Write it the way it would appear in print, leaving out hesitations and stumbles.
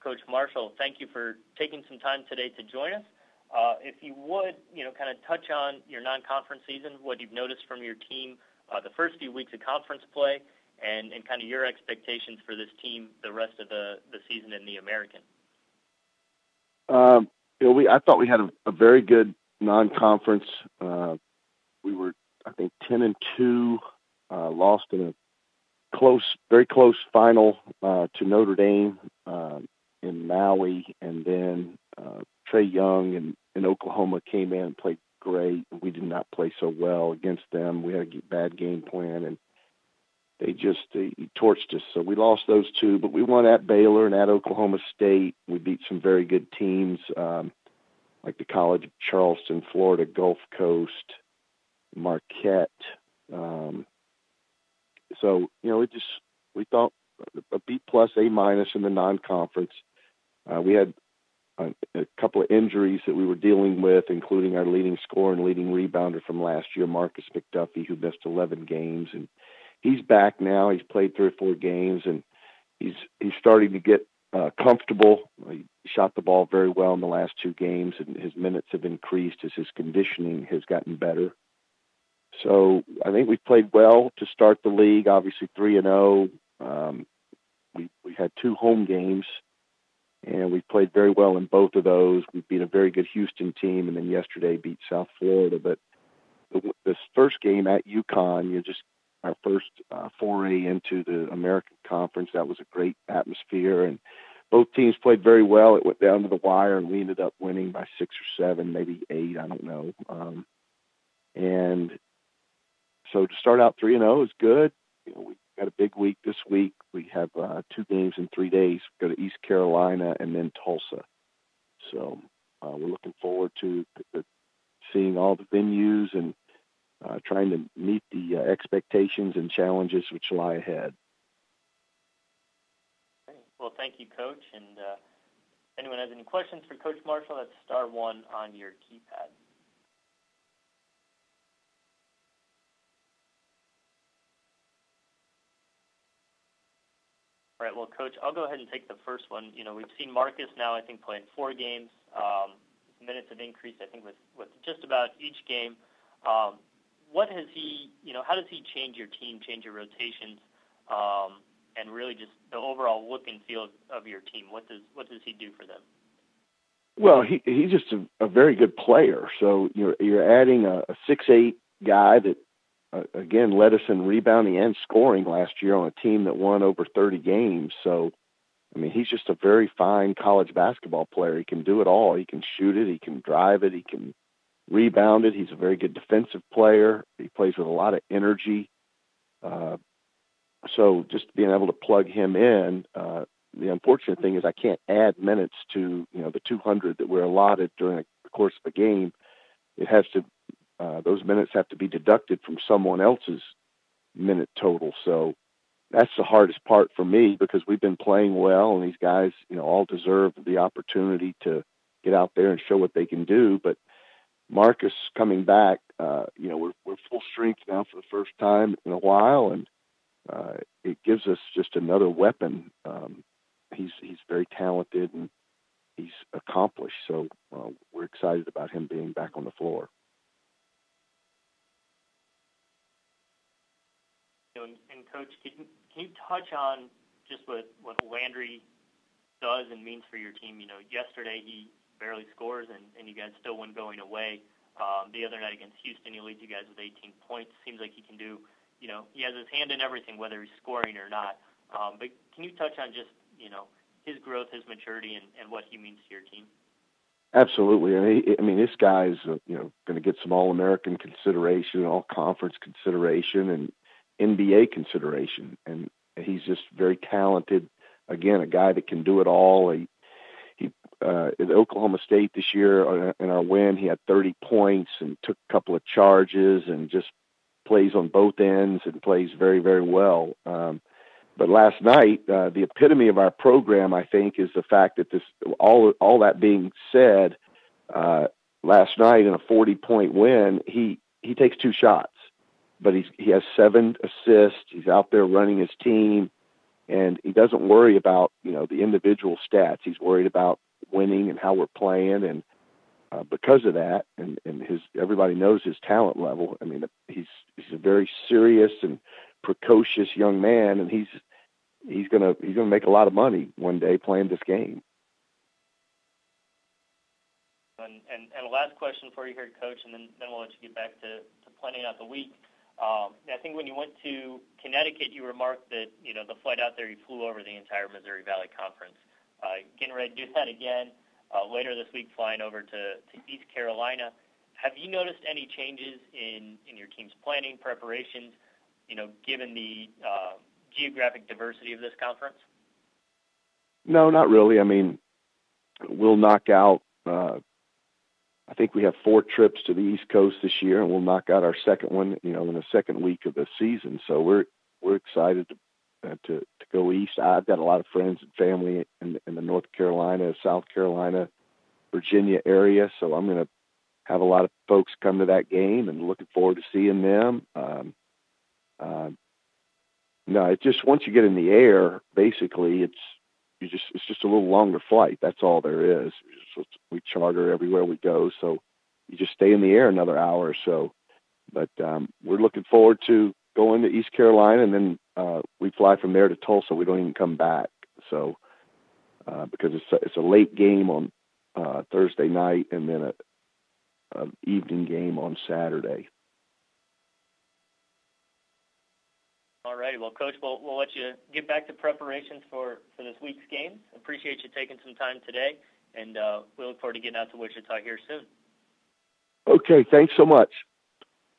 Coach Marshall. Thank you for taking some time today to join us. If you would, kind of touch on your non-conference season, what you've noticed from your team the first few weeks of conference play, and kind of your expectations for this team the rest of the season in the American. I thought we had a very good non-conference. We were, I think, 10-2, lost in a very close final to Notre Dame in Maui, and then Trey Young in Oklahoma came in and played great. We did not play so well against them. We had a bad game plan, and they torched us. So we lost those two, but we won at Baylor and at Oklahoma State. We beat some very good teams, like the College of Charleston, Florida Gulf Coast, Marquette. So, we thought a B+, A- in the non-conference. We had a couple of injuries that we were dealing with, including our leading scorer and leading rebounder from last year, Marcus McDuffie, who missed 11 games. And he's back now. He's played 3 or 4 games, and he's starting to get comfortable. He shot the ball very well in the last 2 games, and his minutes have increased as his conditioning has gotten better. So I think we played well to start the league, obviously 3-0. We had 2 home games, and we played very well in both of those. We beat a very good Houston team, and then yesterday beat South Florida. But this first game at UConn, our first foray into the American Conference, that was a great atmosphere, and both teams played very well. It went down to the wire, and we ended up winning by 6 or 7, maybe 8, I don't know. And so to start out 3-0 is good. We got a big week this week. We have 2 games in 3 days. We go to East Carolina and then Tulsa. So we're looking forward to seeing all the venues and trying to meet the expectations and challenges which lie ahead. Well, thank you, Coach. And if anyone has any questions for Coach Marshall, that's *1 on your keypad. All right, well, Coach, I'll go ahead and take the first one. We've seen Marcus now, I think, playing 4 games. Minutes have increased, I think, with just about each game. What has he, how does he change your team, change your rotations, and really just the overall look and feel of your team? What does he do for them? Well, he's just a very good player. So you're adding a 6'8" guy that, again, led us in rebounding and scoring last year on a team that won over 30 games. So, I mean, he's just a very fine college basketball player. He can do it all. He can shoot it. He can drive it. He can rebound it. He's a very good defensive player. He plays with a lot of energy. So just being able to plug him in, the unfortunate thing is I can't add minutes to, the 200 that we're allotted during the course of a game. It has to, those minutes have to be deducted from someone else's minute total. So that's the hardest part for me, because we've been playing well, and these guys, all deserve the opportunity to get out there and show what they can do. But Marcus coming back, we're full strength now for the first time in a while, and it gives us just another weapon. He's very talented, and he's accomplished. So we're excited about him being back on the floor. And Coach, can you touch on just what Landry does and means for your team? Yesterday he barely scores, and you guys still win going away. The other night against Houston, he leads you guys with 18 points. Seems like he can do, he has his hand in everything, whether he's scoring or not. But can you touch on just, his growth, his maturity, and what he means to your team? Absolutely. I mean, this guy's, going to get some All-American consideration, All-Conference consideration, and NBA consideration. And he's just very talented. Again, a guy that can do it all. He at Oklahoma State this year in our win, he had 30 points and took a couple of charges and just plays on both ends and plays very, very well. But last night, the epitome of our program, I think, is the fact that all that being said, last night in a 40-point win, he takes 2 shots, but he has 7 assists. He's out there running his team. and he doesn't worry about, the individual stats. He's worried about winning and how we're playing, and because of that, and everybody knows his talent level. I mean, he's a very serious and precocious young man, and he's gonna make a lot of money one day playing this game. And last question for you here, Coach, and then we'll let you get back to planning out the week. I think when you went to Connecticut, you remarked that, the flight out there, you flew over the entire Missouri Valley Conference. Getting ready to do that again later this week, flying over to East Carolina. Have you noticed any changes in your team's planning, preparations, given the geographic diversity of this conference? No, not really. I mean, we'll knock out, I think we have 4 trips to the East Coast this year, and we'll knock out our second one, in the second week of the season. So we're excited to go east. I've got a lot of friends and family in the North Carolina, South Carolina, Virginia area, so I'm going to have a lot of folks come to that game, and looking forward to seeing them. No, it's just once you get in the air, basically it's just a little longer flight. That's all there is. We charter everywhere we go, so you just stay in the air another hour or so. But we're looking forward to going to East Carolina, and then we fly from there to Tulsa. We don't even come back, so because it's a late game on Thursday night, and then an evening game on Saturday. All righty. Well, Coach, we'll let you get back to preparations for this week's games. Appreciate you taking some time today, and we look forward to getting out to Wichita here soon. Okay, thanks so much.